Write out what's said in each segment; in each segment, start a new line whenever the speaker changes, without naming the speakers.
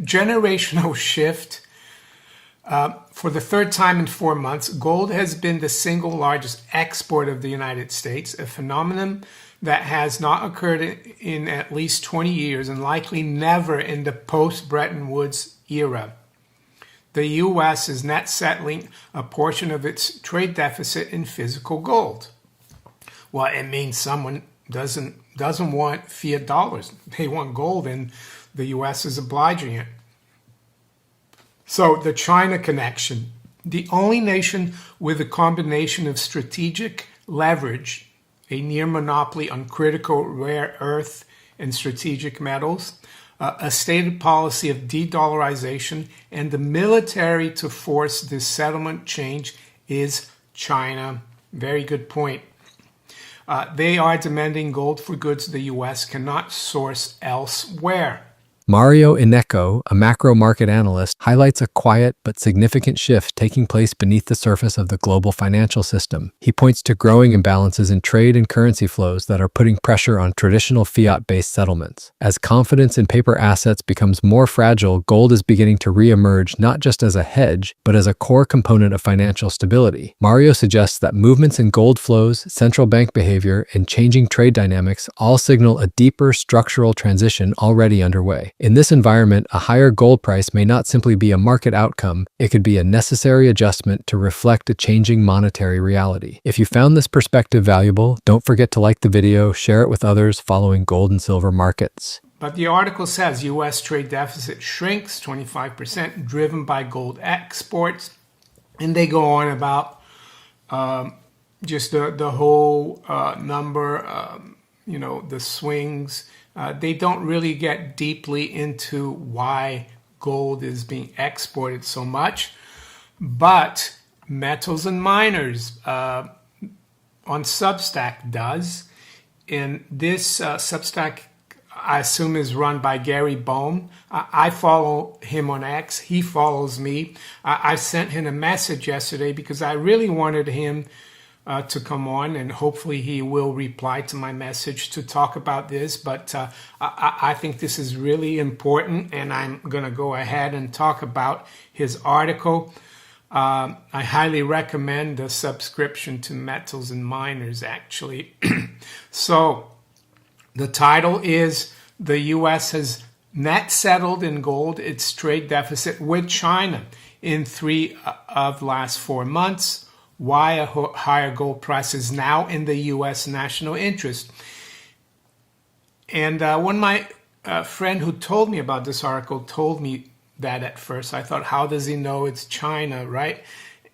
generational shift. For the third time in 4 months, gold has been the single largest export of the United States, a phenomenon that has not occurred in at least 20 years and likely never in the post-Bretton Woods era. The U.S. is net settling a portion of its trade deficit in physical gold. Well, it means someone doesn't want fiat dollars. They want gold, and the U.S. is obliging it. So the China connection, the only nation with a combination of strategic leverage, a near monopoly on critical rare earth and strategic metals, a stated policy of de-dollarization, and the military to force this settlement change is China. Very good point. They are demanding gold for goods the U.S. cannot source elsewhere.
Mario Innecco, a macro market analyst, highlights a quiet but significant shift taking place beneath the surface of the global financial system. He points to growing imbalances in trade and currency flows that are putting pressure on traditional fiat-based settlements. As confidence in paper assets becomes more fragile, gold is beginning to re-emerge not just as a hedge, but as a core component of financial stability. Mario suggests that movements in gold flows, central bank behavior, and changing trade dynamics all signal a deeper structural transition already underway. In this environment, a higher gold price may not simply be a market outcome, it could be a necessary adjustment to reflect a changing monetary reality. If you found this perspective valuable, don't forget to like the video, share it with others following gold and silver markets.
But the article says U.S. trade deficit shrinks 25%, driven by gold exports. And they go on about just the whole number, the swings. They don't really get deeply into why gold is being exported so much, but Metals and Miners on Substack does. And this Substack, I assume, is run by Gary Bohm. I follow him on X. He follows me. I sent him a message yesterday because I really wanted him to come on, and hopefully he will reply to my message to talk about this. But I think this is really important, and I'm going to go ahead and talk about his article. I highly recommend the subscription to Metals and Miners, actually. So the title is "The U.S. has net settled in gold its trade deficit with China in 3 of last 4 months. Why a higher gold price is now in the U.S. national interest." And when my friend who told me about this article told me that at first, I thought, how does he know it's China, right?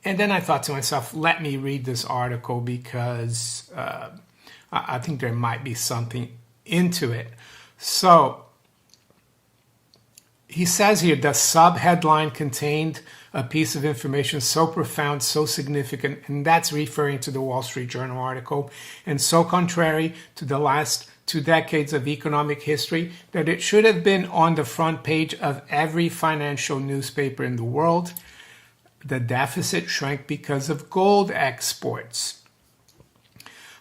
And then I thought to myself, let me read this article because I think there might be something into it. So he says here, the sub-headline contained a piece of information so profound, so significant, and that's referring to the Wall Street Journal article, and so contrary to the last 2 decades of economic history that it should have been on the front page of every financial newspaper in the world. The deficit shrank because of gold exports.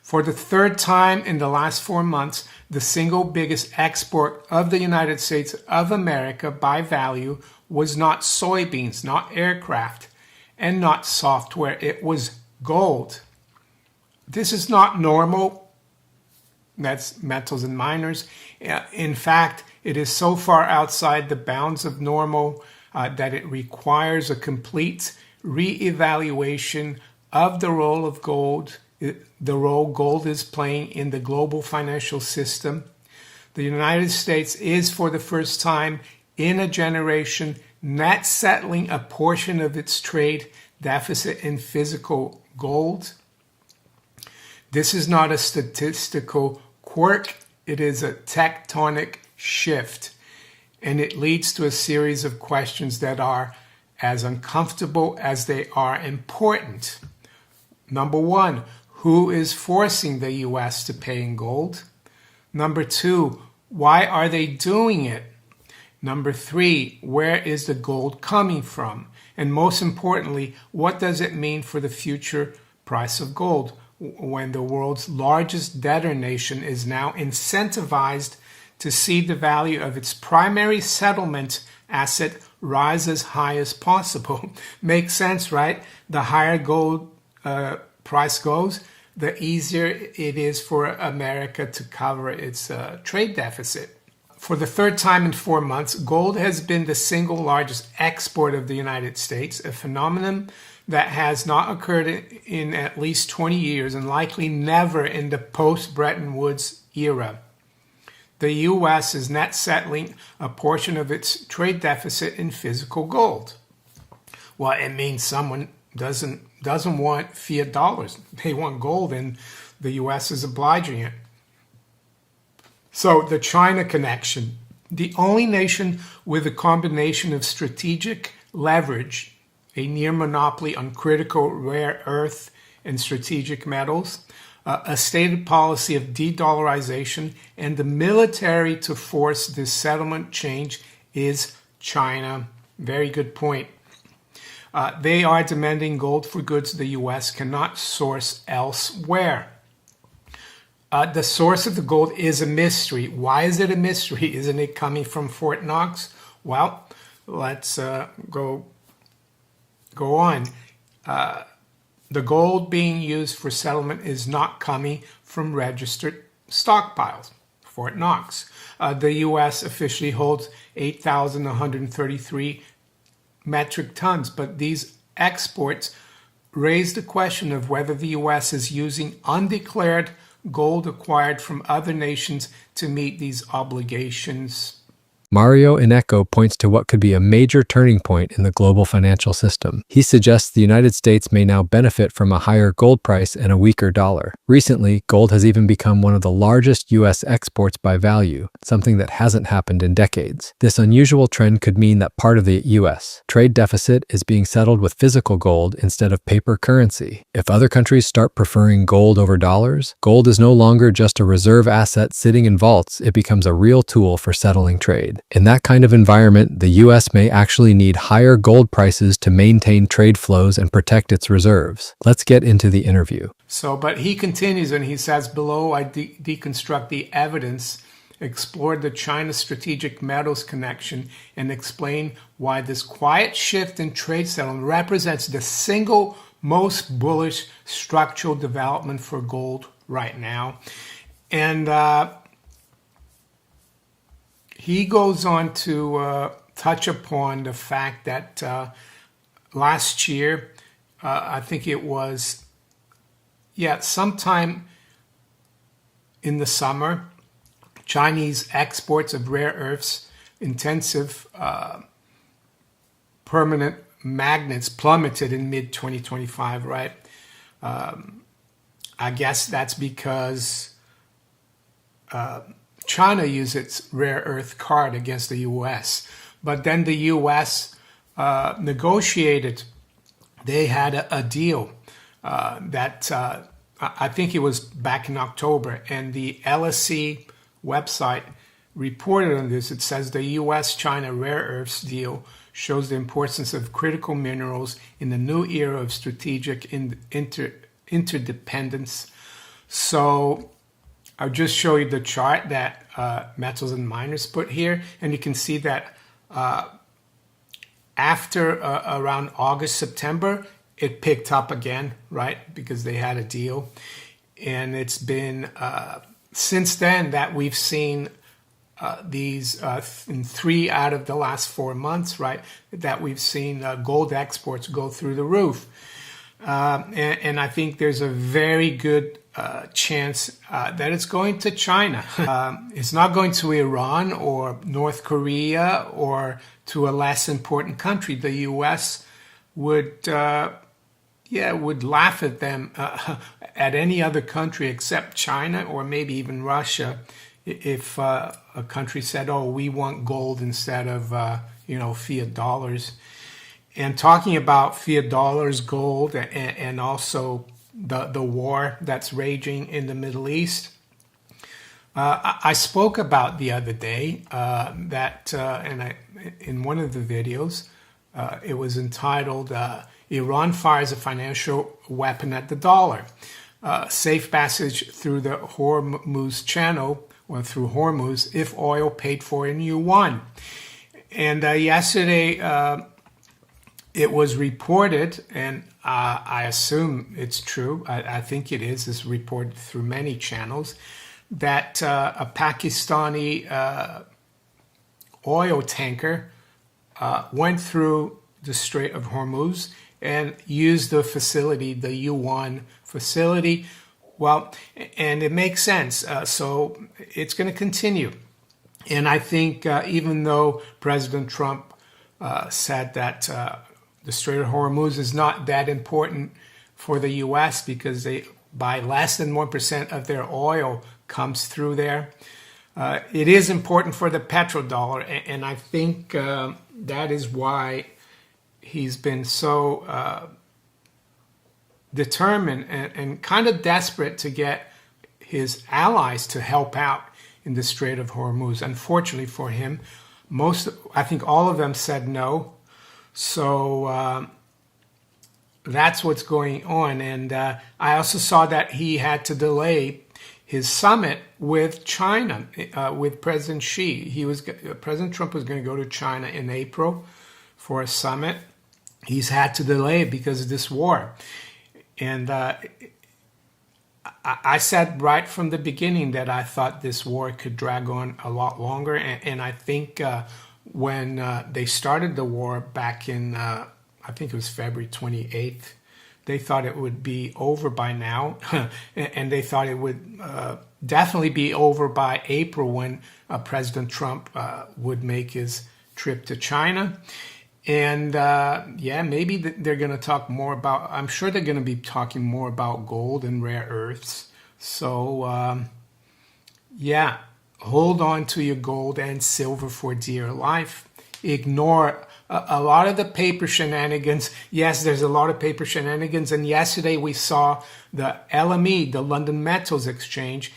For the third time in the last 4 months, the single biggest export of the United States of America by value was not soybeans, not aircraft, and not software. It was gold. This is not normal. That's Metals and Miners. In fact, it is so far outside the bounds of normal that it requires a complete re-evaluation of the role of gold, the role gold is playing in the global financial system. The United States is, for the first time in a generation, net settling a portion of its trade deficit in physical gold. This is not a statistical quirk, it is a tectonic shift, and it leads to a series of questions that are as uncomfortable as they are important. Number 1, who is forcing the U.S. to pay in gold? Number 2, why are they doing it? Number 3, where is the gold coming from? And most importantly, what does it mean for the future price of gold when the world's largest debtor nation is now incentivized to see the value of its primary settlement asset rise as high as possible. Makes sense, right? The higher gold price goes, the easier it is for America to cover its trade deficit. For the third time in 4 months, gold has been the single largest export of the United States, a phenomenon that has not occurred in at least 20 years and likely never in the post-Bretton Woods era. The U.S. is net settling a portion of its trade deficit in physical gold. Well, it means someone doesn't want fiat dollars. They want gold, and the U.S. is obliging it. So the China connection. The only nation with a combination of strategic leverage, a near monopoly on critical rare earth and strategic metals, a stated policy of de-dollarization, and the military to force this settlement change is China. Very good point. They are demanding gold for goods the U.S. cannot source elsewhere. The source of the gold is a mystery. Why is it a mystery? Isn't it coming from Fort Knox? Well, let's go on. The gold being used for settlement is not coming from registered stockpiles, Fort Knox. The U.S. officially holds 8,133 metric tons, but these exports raise the question of whether the U.S. is using undeclared gold acquired from other nations to meet these obligations.
Mario Innecco points to what could be a major turning point in the global financial system. He suggests the United States may now benefit from a higher gold price and a weaker dollar. Recently, gold has even become one of the largest U.S. exports by value, something that hasn't happened in decades. This unusual trend could mean that part of the U.S. trade deficit is being settled with physical gold instead of paper currency. If other countries start preferring gold over dollars, gold is no longer just a reserve asset sitting in vaults. It becomes a real tool for settling trade. In that kind of environment, the U.S. may actually need higher gold prices to maintain trade flows and protect its reserves. Let's get into the interview.
But he continues and he says, below I deconstruct the evidence, explore the China strategic metals connection, and explain why this quiet shift in trade settlement represents the single most bullish structural development for gold right now. And he goes on to touch upon the fact that last year, I think it was, sometime in the summer, Chinese exports of rare earths, intensive permanent magnets plummeted in mid-2025, right? I guess that's because China used its rare earth card against the U.S. But then the U.S. negotiated. They had a deal that I think it was back in October, and the LSE website reported on this. It says the U.S.-China rare earths deal shows the importance of critical minerals in the new era of strategic interdependence. So I'll just show you the chart that Metals and Miners put here, and you can see that after around August, September, it picked up again, right? Because they had a deal. And it's been since then that we've seen these in 3 out of the last 4 months, right? That we've seen gold exports go through the roof. And I think there's a very good chance that it's going to China. It's not going to Iran or North Korea or to a less important country. The U.S. would laugh at them, at any other country except China or maybe even Russia, if a country said, "Oh, we want gold instead of fiat dollars." And talking about fiat dollars, gold, and also the war that's raging in the Middle East, I spoke about the other day in one of the videos, it was entitled "Iran Fires a Financial Weapon at the Dollar: Safe Passage Through the Hormuz Channel, or through Hormuz, if oil paid for in yuan." And yesterday, it was reported, and I assume it's true, I think it is, it's reported through many channels, that a Pakistani oil tanker went through the Strait of Hormuz and used the facility, the U1 facility. Well, and it makes sense. So it's going to continue. And I think even though President Trump said that the Strait of Hormuz is not that important for the U.S. because they buy less than 1% of their oil comes through there, it is important for the petrodollar. And I think that is why he's been so determined and kind of desperate to get his allies to help out in the Strait of Hormuz. Unfortunately for him, I think all of them said no. So that's what's going on. And I also saw that he had to delay his summit with China, with President Xi. President Trump was going to go to China in April for a summit. He's had to delay it because of this war. And I said right from the beginning that I thought this war could drag on a lot longer. And I think when they started the war back in, I think it was February 28th, they thought it would be over by now. And they thought it would definitely be over by April when President Trump would make his trip to China. And maybe they're going to talk more about, I'm sure they're going to be talking more about gold and rare earths. So, hold on to your gold and silver for dear life. Ignore a lot of the paper shenanigans. Yes, there's a lot of paper shenanigans. And yesterday we saw the LME, the London Metals Exchange.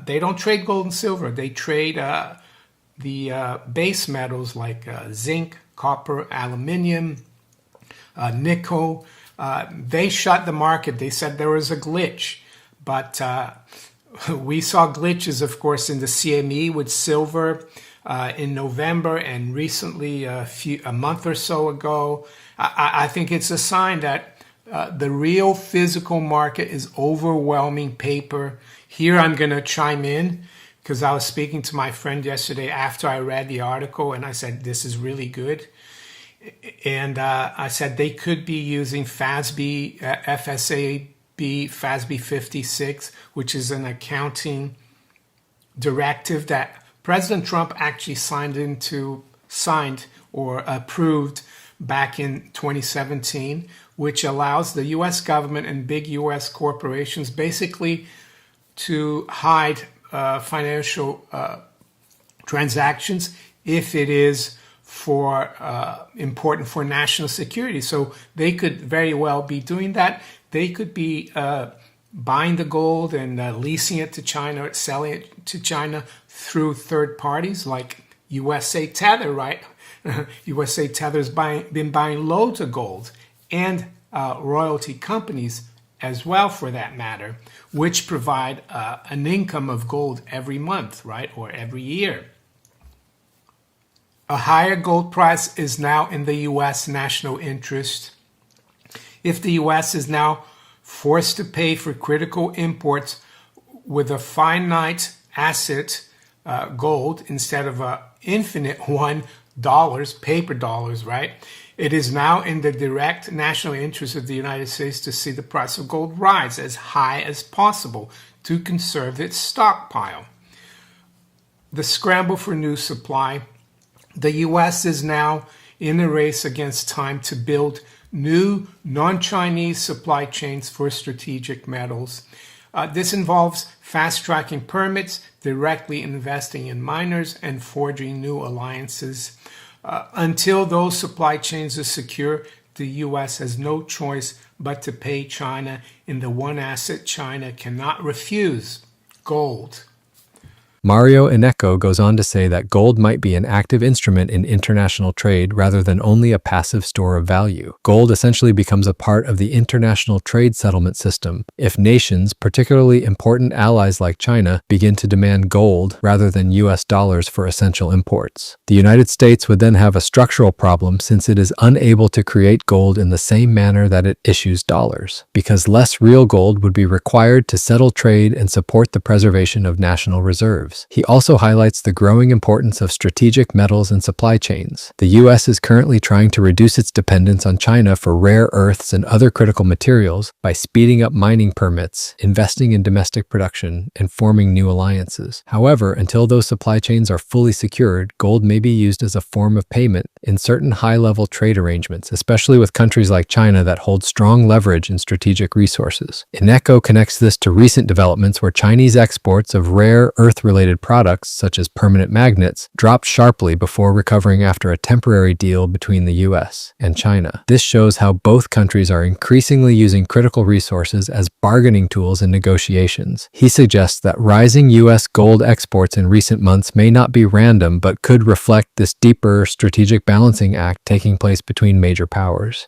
They don't trade gold and silver. They trade the base metals like zinc, copper, aluminium, nickel. They shut the market. They said there was a glitch. But we saw glitches, of course, in the CME with silver in November, and recently, a month or so ago. I think it's a sign that the real physical market is overwhelming paper. Here I'm going to chime in because I was speaking to my friend yesterday after I read the article, and I said, this is really good. And I said they could be using FASB, FASB 56, which is an accounting directive that President Trump actually signed or approved back in 2017, which allows the U.S. government and big U.S. corporations basically to hide financial transactions if it is important for national security. So they could very well be doing that. They could be buying the gold and leasing it to China or selling it to China through third parties like USA Tether, right? USA Tether's been buying loads of gold, and royalty companies as well, for that matter, which provide an income of gold every month, right, or every year. A higher gold price is now in the U.S. national interest. If the U.S. is now forced to pay for critical imports with a finite asset, gold, instead of an infinite $1, paper dollars, right? It is now in the direct national interest of the United States to see the price of gold rise as high as possible to conserve its stockpile. The scramble for new supply. The U.S. is now in a race against time to build new non-Chinese supply chains for strategic metals. This involves fast-tracking permits, directly investing in miners, and forging new alliances. Until those supply chains are secure, the U.S. has no choice but to pay China in the one asset China cannot refuse: gold.
Mario Innecco goes on to say that gold might be an active instrument in international trade rather than only a passive store of value. Gold essentially becomes a part of the international trade settlement system if nations, particularly important allies like China, begin to demand gold rather than US dollars for essential imports. The United States would then have a structural problem since it is unable to create gold in the same manner that it issues dollars, because less real gold would be required to settle trade and support the preservation of national reserves. He also highlights the growing importance of strategic metals and supply chains. The U.S. is currently trying to reduce its dependence on China for rare earths and other critical materials by speeding up mining permits, investing in domestic production, and forming new alliances. However, until those supply chains are fully secured, gold may be used as a form of payment in certain high-level trade arrangements, especially with countries like China that hold strong leverage in strategic resources. Innecco connects this to recent developments where Chinese exports of rare earth-related products, such as permanent magnets, dropped sharply before recovering after a temporary deal between the US and China. This shows how both countries are increasingly using critical resources as bargaining tools in negotiations. He suggests that rising US gold exports in recent months may not be random but could reflect this deeper strategic balancing act taking place between major powers.